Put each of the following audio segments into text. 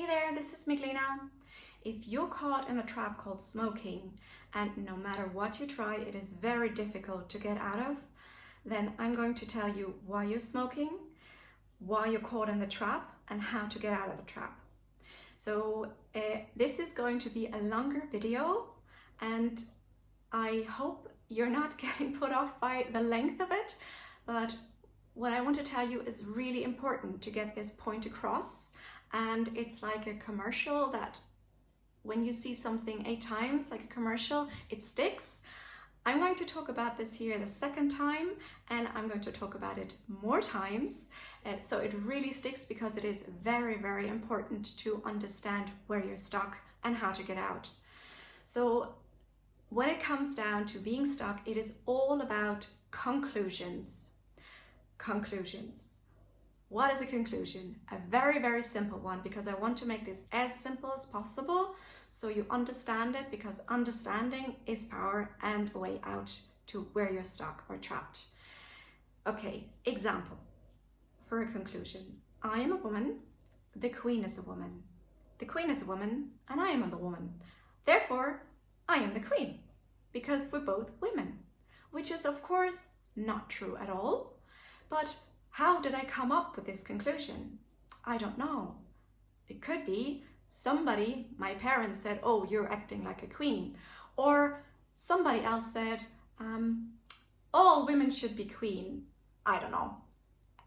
Hey there, this is Miglina. If you're caught in a trap called smoking, and no matter what you try, it is very difficult to get out of, then I'm going to tell you why you're smoking, why you're caught in the trap, and how to get out of the trap. So this is going to be a longer video, and I hope you're not getting put off by the length of it, but what I want to tell you is really important to get this point across. And it's like a commercial that when you see something 8 times, like a commercial, it sticks. I'm going to talk about this here the second time, and I'm going to talk about it more times. So it really sticks because it is very, very important to understand where you're stuck and how to get out. So when it comes down to being stuck, it is all about conclusions. Conclusions. What is a conclusion? A very, very simple one, because I want to make this as simple as possible so you understand it, because understanding is power and a way out to where you're stuck or trapped. Okay, example for a conclusion. I am a woman, the queen is a woman. The queen is a woman and I am a woman. Therefore, I am the queen, because we're both women, which is of course not true at all. But how did I come up with this conclusion? I don't know. It could be somebody, my parents said, oh, you're acting like a queen. Or somebody else said, all women should be queen. I don't know.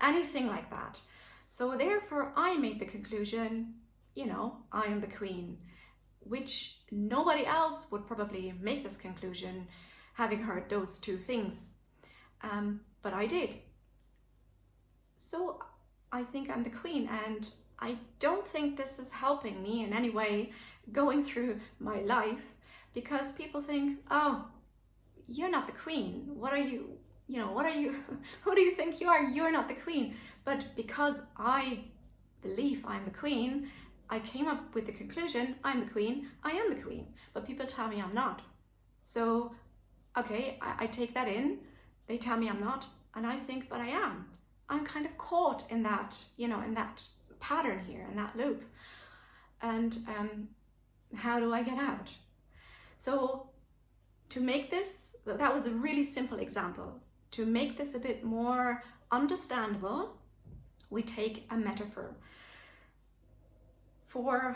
Anything like that. So therefore I made the conclusion, I am the queen, which nobody else would probably make this conclusion having heard those two things. But I did. So I think I'm the queen, and I don't think this is helping me in any way going through my life, because people think, oh, you're not the queen. What are you? What are you? Who do you think you are? You're not the queen. But because I believe I'm the queen, I came up with the conclusion, I'm the queen, I am the queen. But people tell me I'm not. So, okay, I take that in. They tell me I'm not, and I think, but I am. I'm kind of caught in that, in that pattern here, in that loop. And how do I get out? So to make this, that was a really simple example. To make this a bit more understandable, we take a metaphor for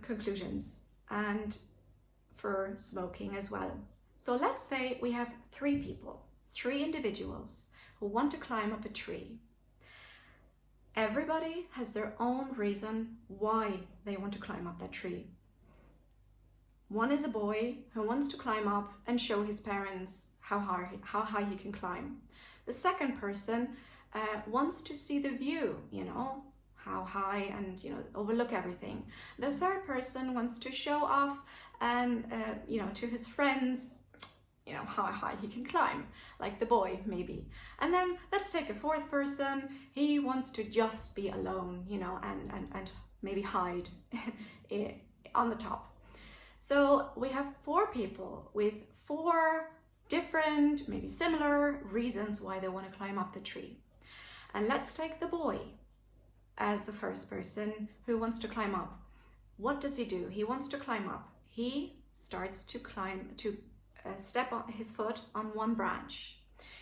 conclusions and for smoking as well. So let's say we have 3 people, 3 individuals who want to climb up a tree. Everybody has their own reason why they want to climb up that tree. One is a boy who wants to climb up and show his parents how high he can climb. The second person wants to see the view, how high, and overlook everything. The third person wants to show off and to his friends how high he can climb, like the boy maybe. And then let's take a fourth person. He wants to just be alone, and maybe hide on the top. So we have 4 people with 4 different, maybe similar reasons why they want to climb up the tree. And let's take the boy as the first person who wants to climb up. What does he do? He wants to climb up. He starts to climb, step on his foot on one branch.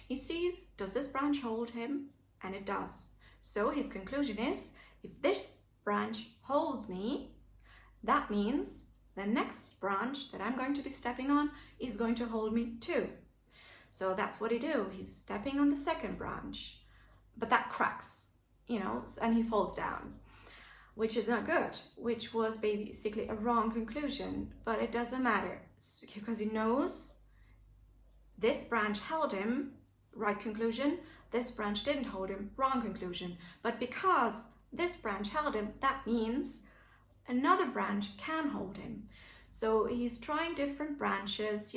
He sees, does this branch hold him? And it does. So his conclusion is, if this branch holds me, that means the next branch that I'm going to be stepping on is going to hold me too. So that's what he do. He's stepping on the second branch, but that cracks, and he falls down, which is not good, which was basically a wrong conclusion, but it doesn't matter because he knows this branch held him, right conclusion, this branch didn't hold him, wrong conclusion. But because this branch held him, that means another branch can hold him. So he's trying different branches,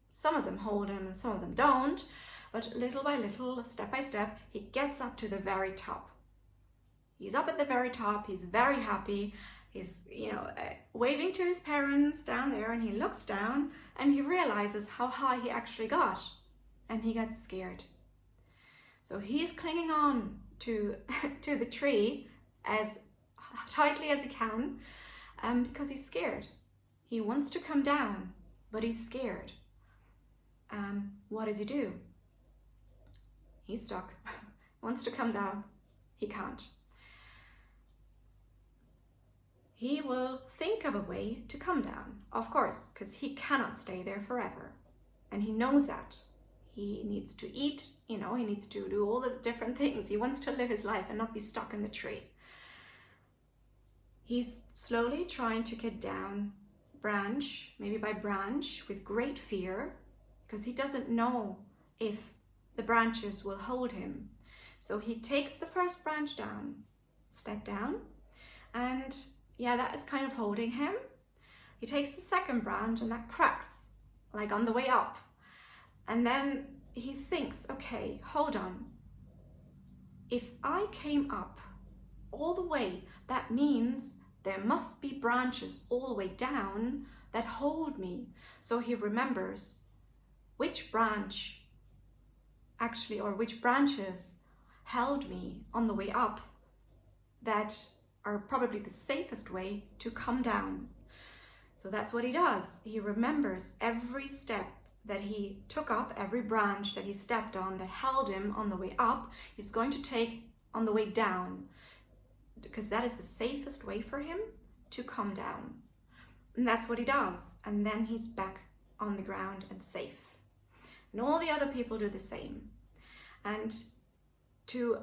some of them hold him and some of them don't, but little by little, step by step, he gets up to the very top. He's up at the very top, he's very happy, he's, waving to his parents down there, and he looks down and he realizes how high he actually got, and he gets scared. So he's clinging on to the tree as tightly as he can, because he's scared. He wants to come down, but he's scared. What does he do? He's stuck. Wants to come down. He can't. He will think of a way to come down, of course, because he cannot stay there forever. And he knows that. He needs to eat, he needs to do all the different things. He wants to live his life and not be stuck in the tree. He's slowly trying to get down branch, maybe by branch, with great fear, because he doesn't know if the branches will hold him. So he takes the first branch down, step down, and that is kind of holding him. He takes the second branch and that cracks, like on the way up. And then he thinks, okay, hold on. If I came up all the way, that means there must be branches all the way down that hold me. So he remembers which branch which branches held me on the way up that are probably the safest way to come down. So that's what he does. He remembers every step that he took up, every branch that he stepped on that held him on the way up, he's going to take on the way down, because that is the safest way for him to come down. And that's what he does. And then he's back on the ground and safe. And all the other people do the same. And to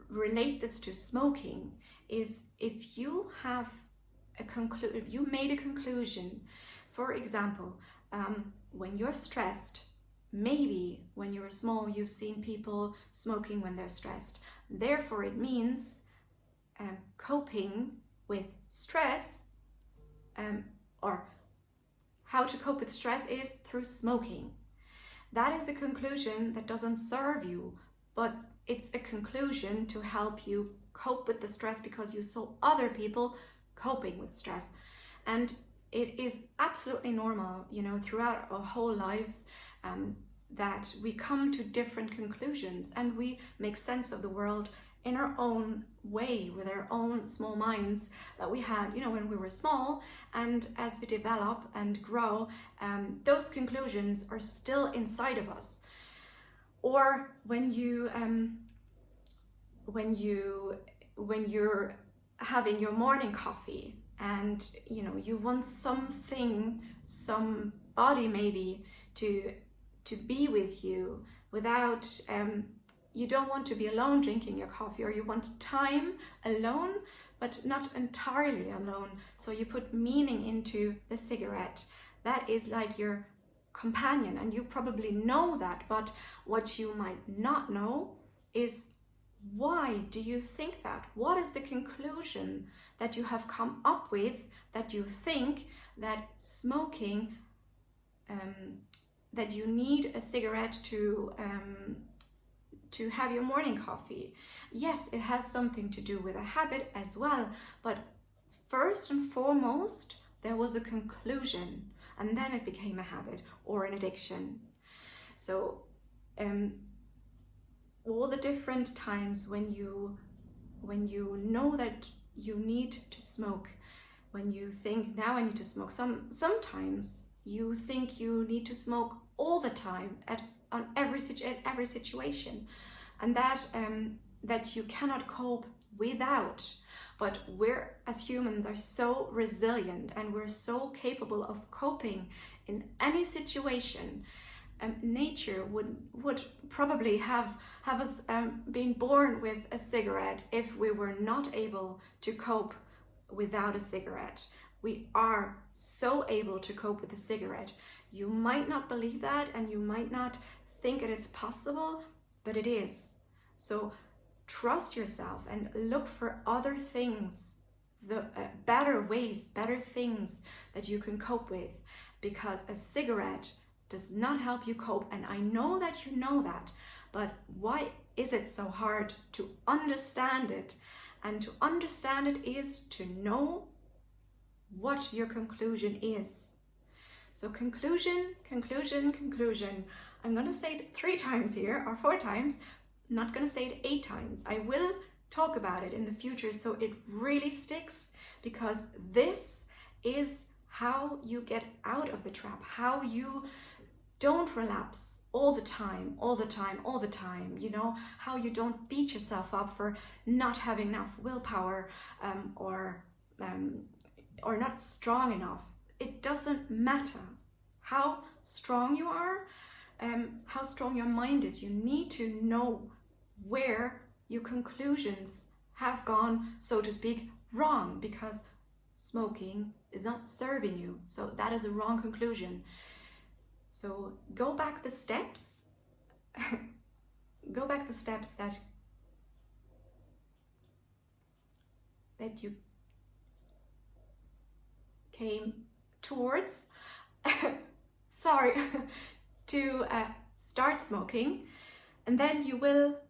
relate this to smoking is, if you have if you made a conclusion, for example, when you're stressed, maybe when you were small, you've seen people smoking when they're stressed. Therefore, it means coping with stress, or how to cope with stress is through smoking. That is a conclusion that doesn't serve you, but it's a conclusion to help you cope with the stress because you saw other people coping with stress. And it is absolutely normal, throughout our whole lives, that we come to different conclusions and we make sense of the world in our own way, with our own small minds that we had, when we were small. And as we develop and grow, those conclusions are still inside of us. Or when you're having your morning coffee and you want somebody maybe to be with you without you don't want to be alone drinking your coffee, or you want time alone but not entirely alone, so you put meaning into the cigarette. That is like your companion, and you probably know that, but what you might not know is, why do you think that? What is the conclusion that you have come up with, that you think that smoking, that you need a cigarette to have your morning coffee? Yes, it has something to do with a habit as well, but first and foremost, there was a conclusion, and then it became a habit or an addiction. So all the different times when you know that you need to smoke, when you think, now I need to smoke, sometimes you think you need to smoke all the time at every situation, and that you cannot cope without. But we're, as humans, are so resilient, and we're so capable of coping in any situation. Nature would probably have us been born with a cigarette if we were not able to cope without a cigarette. We are so able to cope with a cigarette. You might not believe that, and you might not think that it's possible, but it is. So trust yourself and look for other things, the better ways, better things that you can cope with, because a cigarette does not help you cope. And I know that you know that, but why is it so hard to understand it? And to understand it is to know what your conclusion is. So conclusion. I'm going to say it 3 times here, or 4 times. I'm not going to say it 8 times. I will talk about it in the future so it really sticks, because this is how you get out of the trap, how you don't relapse all the time, you know, how you don't beat yourself up for not having enough willpower, or not strong enough. It doesn't matter how strong you are, how strong your mind is. You need to know where your conclusions have gone, so to speak, wrong, because smoking is not serving you. So that is a wrong conclusion. So go back the steps, go back the steps that you came towards, sorry, to start smoking, and then you will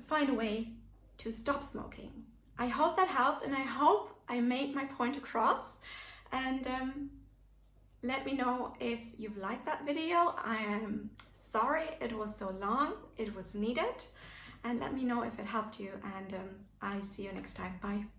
find a way to stop smoking. I hope that helped, and I hope I made my point across. And let me know if you've liked that video. I am sorry it was so long, it was needed. And let me know if it helped you, and I see you next time. Bye.